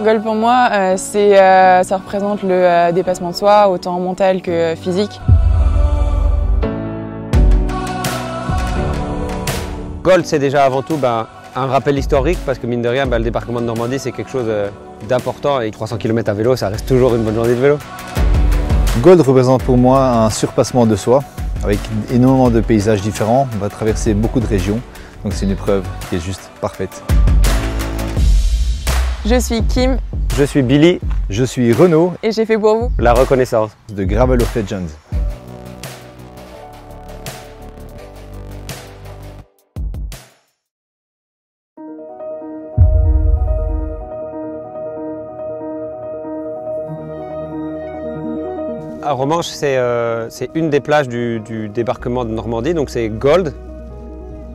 Gold pour moi, ça représente le dépassement de soi, autant mental que physique. Gold, c'est déjà avant tout un rappel historique parce que mine de rien, le débarquement de Normandie, c'est quelque chose d'important et 300 km à vélo, ça reste toujours une bonne journée de vélo. Gold représente pour moi un surpassement de soi avec énormément de paysages différents. On va traverser beaucoup de régions, donc c'est une épreuve qui est juste parfaite. Je suis Kim. Je suis Billy. Je suis Renaud. Et j'ai fait pour vous la reconnaissance de Gravel of Legends. À Romanche, c'est une des plages du débarquement de Normandie, donc c'est Gold.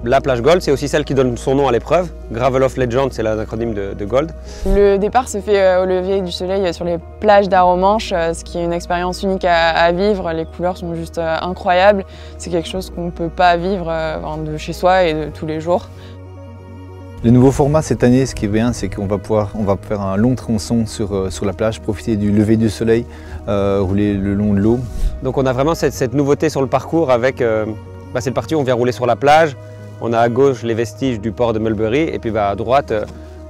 La plage Gold, c'est aussi celle qui donne son nom à l'épreuve. Gravel of Legends, c'est l'acronyme de Gold. Le départ se fait au lever du soleil sur les plages d'Arromanches, ce qui est une expérience unique à vivre. Les couleurs sont juste incroyables. C'est quelque chose qu'on ne peut pas vivre de chez soi et de tous les jours. Le nouveau format cette année, ce qui est bien, c'est qu'on va faire un long tronçon sur la plage, profiter du lever du soleil, rouler le long de l'eau. Donc on a vraiment cette nouveauté sur le parcours avec, c'est le parti où on vient rouler sur la plage. On a à gauche les vestiges du port de Mulberry et puis à droite,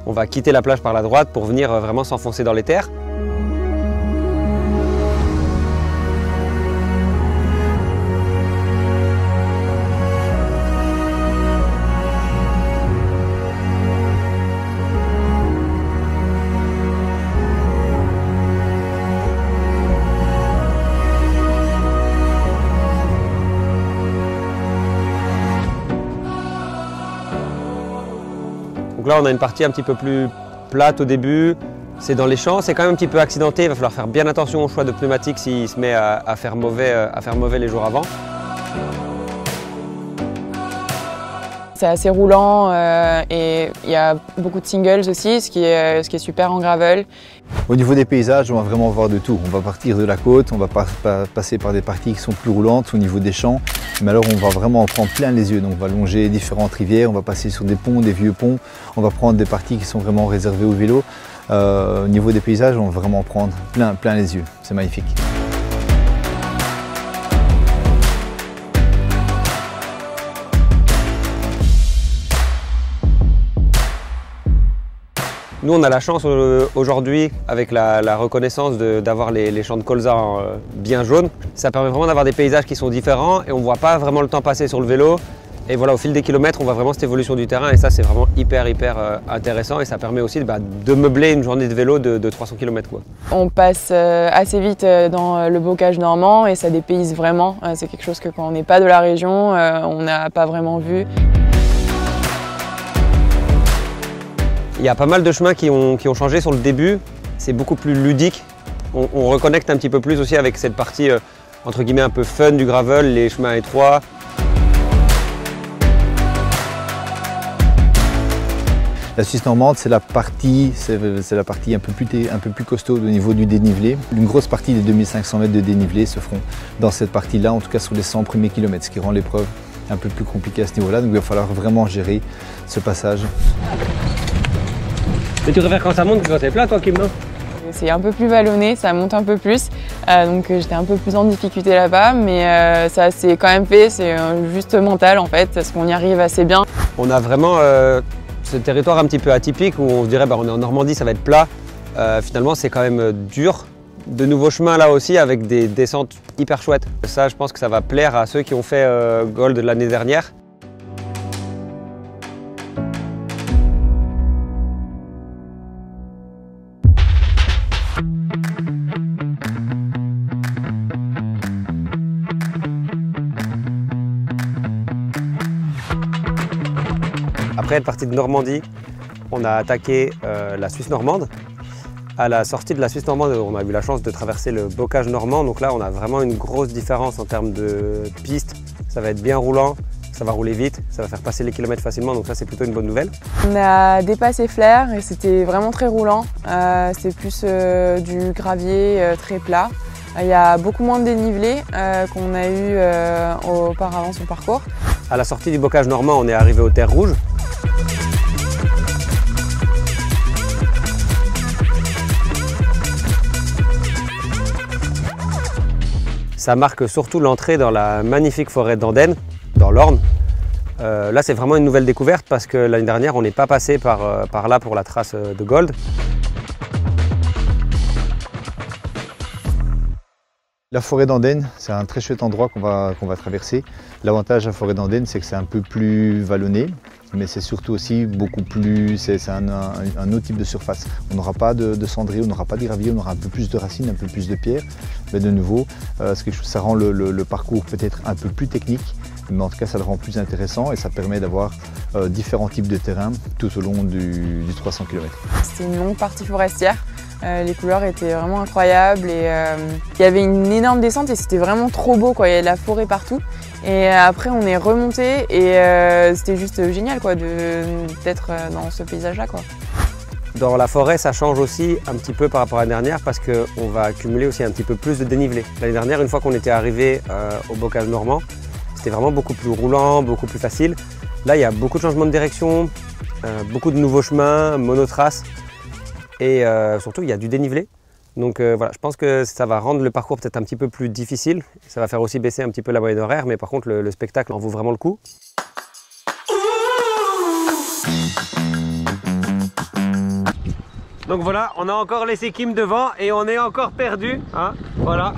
on va quitter la plage par la droite pour venir vraiment s'enfoncer dans les terres. Donc là, on a une partie un petit peu plus plate au début, c'est dans les champs, c'est quand même un petit peu accidenté, il va falloir faire bien attention au choix de pneumatiques s'il se met à faire mauvais les jours avant. C'est assez roulant et il y a beaucoup de singles aussi, ce qui est super en gravel. Au niveau des paysages, on va vraiment voir de tout. On va partir de la côte, on va passer par des parties qui sont plus roulantes au niveau des champs. Mais alors on va vraiment en prendre plein les yeux. Donc on va longer différentes rivières, on va passer sur des ponts, des vieux ponts. On va prendre des parties qui sont vraiment réservées au vélo. Au niveau des paysages, on va vraiment prendre plein les yeux. C'est magnifique. Nous, on a la chance aujourd'hui, avec la reconnaissance d'avoir les champs de colza bien jaunes. Ça permet vraiment d'avoir des paysages qui sont différents et on ne voit pas vraiment le temps passer sur le vélo. Et voilà, au fil des kilomètres, on voit vraiment cette évolution du terrain et ça, c'est vraiment hyper intéressant et ça permet aussi de meubler une journée de vélo de 300 km. On passe assez vite dans le bocage normand et ça dépayse vraiment. C'est quelque chose que quand on n'est pas de la région, on n'a pas vraiment vu. Il y a pas mal de chemins qui ont changé sur le début, c'est beaucoup plus ludique. On reconnecte un petit peu plus aussi avec cette partie entre guillemets un peu fun du gravel, les chemins étroits. La Suisse normande, c'est la partie un peu plus costaud au niveau du dénivelé. Une grosse partie des 2500 mètres de dénivelé se feront dans cette partie-là, en tout cas sur les 100 premiers kilomètres, ce qui rend l'épreuve un peu plus compliquée à ce niveau-là. Donc il va falloir vraiment gérer ce passage. Mais tu préfères quand ça monte que quand c'est plat, toi, Kim, non? C'est un peu plus vallonné, ça monte un peu plus, donc j'étais un peu plus en difficulté là-bas, mais ça s'est quand même fait, c'est juste mental en fait, parce qu'on y arrive assez bien. On a vraiment ce territoire un petit peu atypique où on se dirait on est en Normandie, ça va être plat. Finalement, c'est quand même dur. De nouveaux chemins là aussi avec des descentes hyper chouettes. Ça, je pense que ça va plaire à ceux qui ont fait Gold l'année dernière. Après être parti de Normandie, on a attaqué la Suisse normande. À la sortie de la Suisse normande, on a eu la chance de traverser le bocage normand. Donc là, on a vraiment une grosse différence en termes de piste. Ça va être bien roulant, ça va rouler vite, ça va faire passer les kilomètres facilement. Donc ça, c'est plutôt une bonne nouvelle. On a dépassé Flers et c'était vraiment très roulant. C'est plus du gravier très plat. Il y a beaucoup moins de dénivelé qu'on a eu auparavant sur le parcours. À la sortie du bocage normand, on est arrivé aux terres rouges. Ça marque surtout l'entrée dans la magnifique forêt d'Andenne, dans l'Orne. Là, c'est vraiment une nouvelle découverte parce que l'année dernière, on n'est pas passé par là pour la trace de Gold. La forêt d'Andenne, c'est un très chouette endroit qu'on va traverser. L'avantage de la forêt d'Andenne, c'est que c'est un peu plus vallonné, mais c'est surtout aussi beaucoup plus, c'est un autre type de surface. On n'aura pas de cendriers, on n'aura pas de gravier, on aura un peu plus de racines, un peu plus de pierres. Mais de nouveau, ça rend le parcours peut-être un peu plus technique, mais en tout cas ça le rend plus intéressant et ça permet d'avoir différents types de terrains tout au long du 300 km. C'était une longue partie forestière. Les couleurs étaient vraiment incroyables et il y avait une énorme descente et c'était vraiment trop beau, quoi. Il y avait de la forêt partout et après on est remonté et c'était juste génial, quoi, d'être dans ce paysage-là, quoi. Dans la forêt, ça change aussi un petit peu par rapport à l'année dernière parce qu'on va accumuler aussi un petit peu plus de dénivelé. L'année dernière, une fois qu'on était arrivé au bocage normand, c'était vraiment beaucoup plus roulant, beaucoup plus facile. Là, il y a beaucoup de changements de direction, beaucoup de nouveaux chemins, monotraces. Et surtout, il y a du dénivelé. Donc voilà, je pense que ça va rendre le parcours peut-être un petit peu plus difficile. Ça va faire aussi baisser un petit peu la moyenne horaire, mais par contre, le spectacle en vaut vraiment le coup. Donc voilà, on a encore laissé Kim devant et on est encore perdu. Hein, voilà.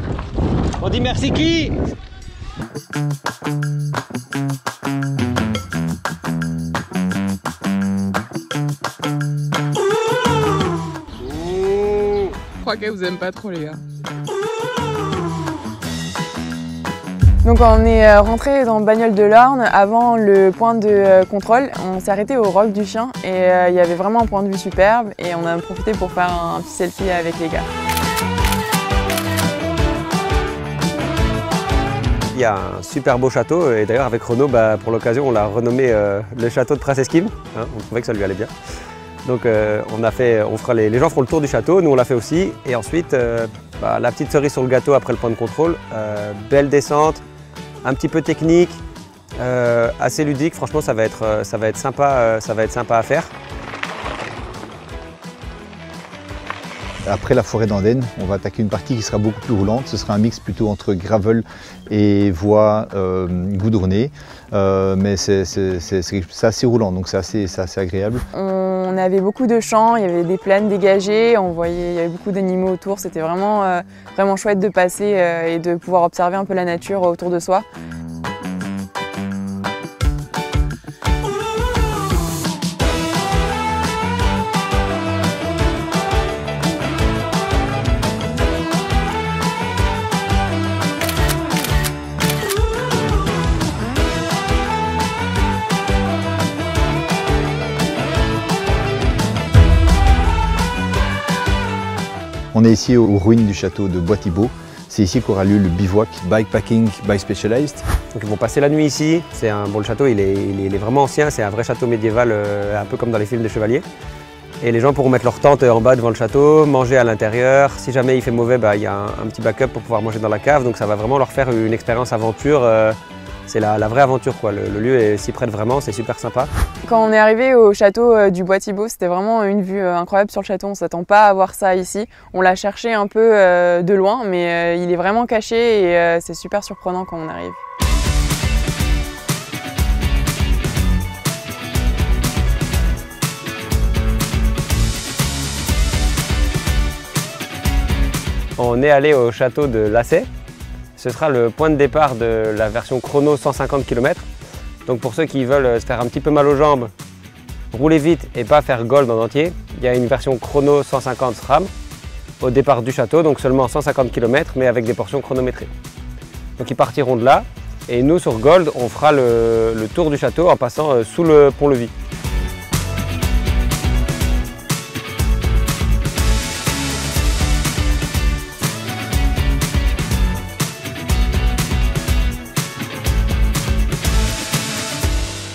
On dit merci qui ? Je crois qu'elle vous aime pas trop, les gars. Donc on est rentré dans Bagnoles de l'Orne avant le point de contrôle. On s'est arrêté au Roc du Chien et il y avait vraiment un point de vue superbe et on a profité pour faire un petit selfie avec les gars. Il y a un super beau château et d'ailleurs avec Renaud, pour l'occasion, on l'a renommé le château de Princesse Kim. Hein, on trouvait que ça lui allait bien. Donc les gens feront le tour du château, nous on l'a fait aussi. Et ensuite, la petite cerise sur le gâteau après le point de contrôle, belle descente, un petit peu technique, assez ludique. Franchement, ça va être sympa à faire. Après la forêt d'Andenne, on va attaquer une partie qui sera beaucoup plus roulante. Ce sera un mix plutôt entre gravel et voies goudronnées. Mais c'est assez roulant, donc c'est assez agréable. On avait beaucoup de champs, il y avait des plaines dégagées, il y avait beaucoup d'animaux autour. C'était vraiment, vraiment chouette de passer et de pouvoir observer un peu la nature autour de soi. On est ici aux ruines du château de Bois-Thibault. C'est ici qu'aura lieu le bivouac Bikepacking by Specialized. Donc ils vont passer la nuit ici. Le château il est vraiment ancien, c'est un vrai château médiéval, un peu comme dans les films des chevaliers. Et les gens pourront mettre leur tente en bas devant le château, manger à l'intérieur. Si jamais il fait mauvais, il y a un petit backup pour pouvoir manger dans la cave. Donc ça va vraiment leur faire une expérience aventure. C'est la vraie aventure, quoi. Le lieu s'y prête vraiment, c'est super sympa. Quand on est arrivé au château du Bois-Thibault, c'était vraiment une vue incroyable sur le château. On ne s'attend pas à voir ça ici. On l'a cherché un peu de loin, mais il est vraiment caché et c'est super surprenant quand on arrive. On est allé au château de Lacey. Ce sera le point de départ de la version chrono 150 km. Donc pour ceux qui veulent se faire un petit peu mal aux jambes, rouler vite et pas faire Gold en entier, il y a une version chrono 150 SRAM au départ du château, donc seulement 150 km mais avec des portions chronométrées. Donc ils partiront de là et nous sur Gold on fera le tour du château en passant sous le pont-levis.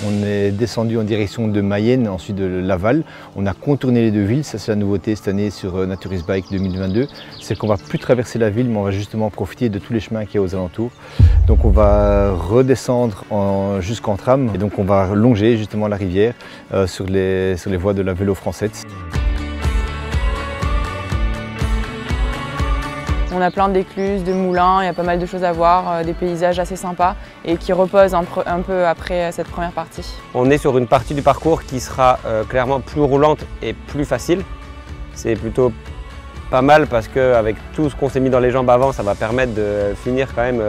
On est descendu en direction de Mayenne, ensuite de Laval. On a contourné les deux villes, ça c'est la nouveauté cette année sur Naturist Bike 2022. C'est qu'on ne va plus traverser la ville, mais on va justement profiter de tous les chemins qu'il y a aux alentours. Donc on va redescendre jusqu'en tram et donc on va longer justement la rivière sur les voies de la vélo française. On a plein d'écluses, de moulins, il y a pas mal de choses à voir, des paysages assez sympas et qui reposent un peu après cette première partie. On est sur une partie du parcours qui sera clairement plus roulante et plus facile. C'est plutôt pas mal parce qu'avec tout ce qu'on s'est mis dans les jambes avant, ça va permettre de finir quand même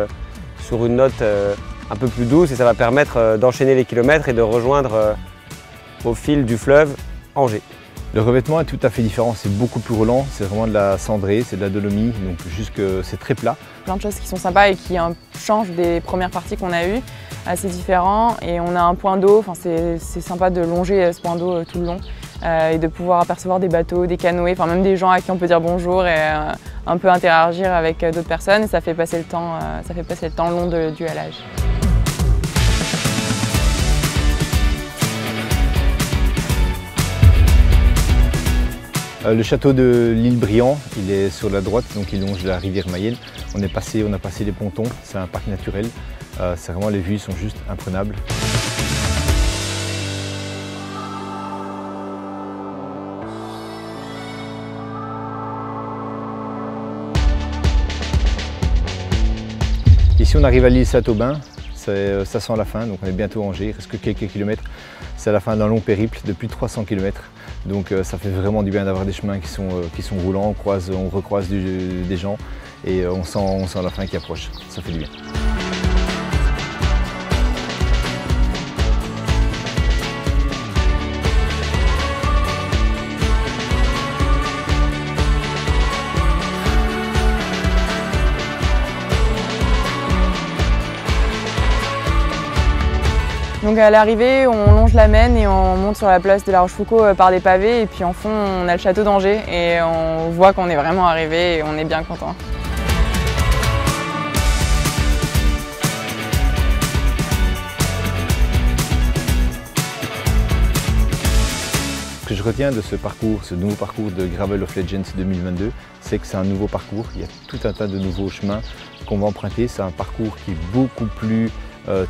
sur une note un peu plus douce et ça va permettre d'enchaîner les kilomètres et de rejoindre au fil du fleuve Angers. Le revêtement est tout à fait différent, c'est beaucoup plus roulant, c'est vraiment de la cendrée, c'est de la dolomie, donc juste que c'est très plat. Plein de choses qui sont sympas et qui changent des premières parties qu'on a eues, assez différents. Et on a un point d'eau, c'est sympa de longer ce point d'eau tout le long et de pouvoir apercevoir des bateaux, des canoës, même des gens à qui on peut dire bonjour et un peu interagir avec d'autres personnes. Et ça fait passer le temps, le long du halage. Le château de l'île Briand, il est sur la droite, donc il longe la rivière Mayenne. On a passé les pontons, c'est un parc naturel. C'est vraiment, les vues sont juste imprenables. Ici on arrive à l'île Saint-Aubin, ça sent la fin, donc on est bientôt à Angers, il reste que quelques kilomètres. C'est la fin d'un long périple de plus de 300 km. Donc ça fait vraiment du bien d'avoir des chemins qui sont roulants, on recroise des gens et on sent la fin qui approche, ça fait du bien. Donc à l'arrivée, on longe la Maine et on monte sur la place de la Rochefoucauld par des pavés et puis en fond on a le château d'Angers et on voit qu'on est vraiment arrivé et on est bien content. Ce que je retiens de ce nouveau parcours de Gravel of Legends 2022, c'est que c'est un nouveau parcours, il y a tout un tas de nouveaux chemins qu'on va emprunter. C'est un parcours qui est beaucoup plus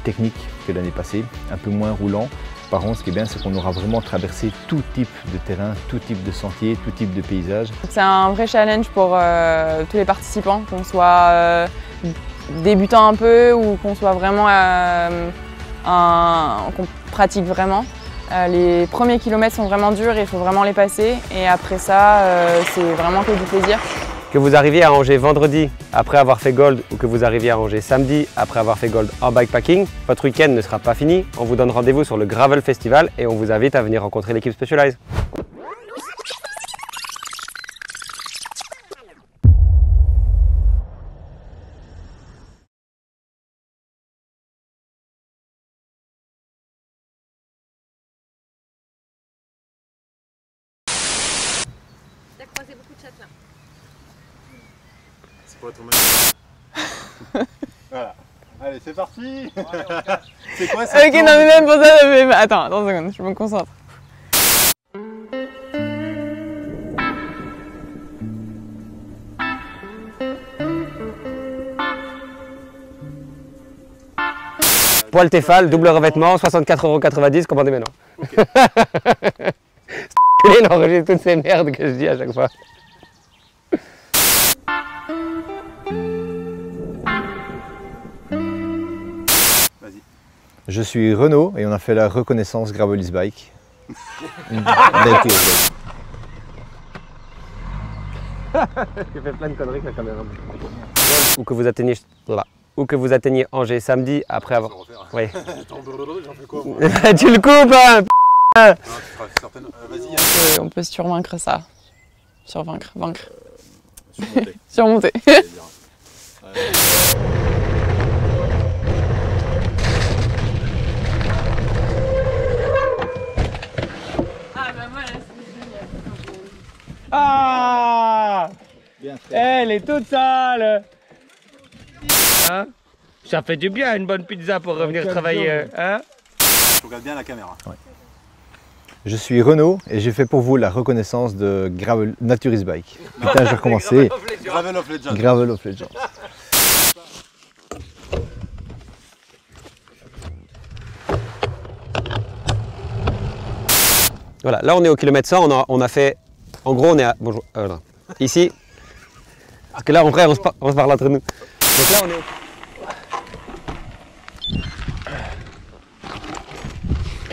technique que l'année passée, un peu moins roulant. Par contre, ce qui est bien, c'est qu'on aura vraiment traversé tout type de terrain, tout type de sentier, tout type de paysage. C'est un vrai challenge pour tous les participants, qu'on soit débutant un peu ou qu'on soit vraiment qu'on pratique vraiment. Les premiers kilomètres sont vraiment durs et il faut vraiment les passer. Et après ça, c'est vraiment que du plaisir. Que vous arriviez à Angers vendredi après avoir fait Gold ou que vous arriviez à Angers samedi après avoir fait Gold en bikepacking, votre week-end ne sera pas fini. On vous donne rendez-vous sur le Gravel Festival et on vous invite à venir rencontrer l'équipe Specialized. T'as croisé beaucoup de châtelains. C'est pas ton mec. Voilà. Allez, c'est parti. C'est quoi ça? Ok, non mais même pour ça, attends, une seconde, je me concentre. Poil Tefal, double revêtement, 64,90 €, commandez maintenant. Okay. Il enregistre toutes ces merdes que je dis à chaque fois. Je suis Renaud et on a fait la reconnaissance Gravel is Bike. J'ai fait plein de conneries avec la caméra. Ou que vous atteigniez, ou que vous atteigniez Angers samedi après avoir. Oui. J'en fais quoi moi? Tu le coupes, hein. Non, tu feras certaines. Vas-y. On peut survaincre ça. Vaincre. Surmonter. Surmonter. Ah, elle est toute sale. Hein? Ça fait du bien une bonne pizza pour revenir travailler. Hein? Je regarde bien la caméra. Ouais. Je suis Renaud et j'ai fait pour vous la reconnaissance de Gravel Nature is Bike. Putain, je vais recommencer. Gravel of Legends. Gravel of Legends. Voilà, là on est au kilomètre 100, on a fait, en gros on est à, bonjour, ici, Parce que là, en vrai, on se parle entre nous. Donc là, on est...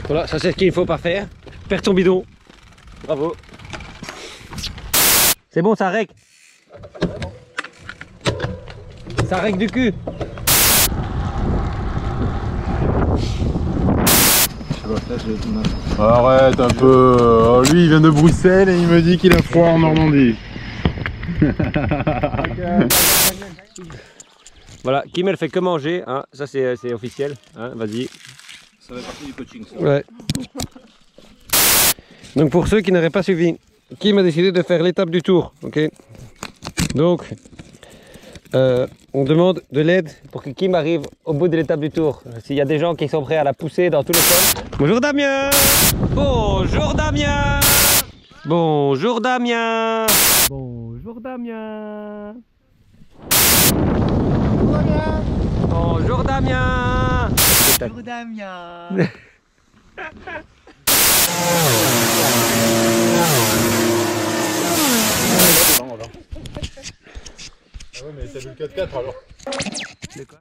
Voilà, ça c'est ce qu'il ne faut pas faire. Perds ton bidon. Bravo. C'est bon, ça règle. Ça règle du cul. Arrête un peu. Oh, lui il vient de Bruxelles et il me dit qu'il a froid en Normandie. Voilà, Kim elle fait que manger, hein. Ça c'est officiel, hein. Vas-y. Ça fait partie du coaching, ça. Ouais. Donc pour ceux qui n'auraient pas suivi, Kim a décidé de faire l'étape du tour, ok. Donc, on demande de l'aide pour que Kim arrive au bout de l'étape du tour. S'il y a des gens qui sont prêts à la pousser dans tous les sens. Bonjour Damien. Bonjour Damien. Bonjour Damien. Bonjour Damien. Bonjour Damien. Bonjour Damien. Ah ouais mais t'as vu le 4x4 alors. C'est quoi ?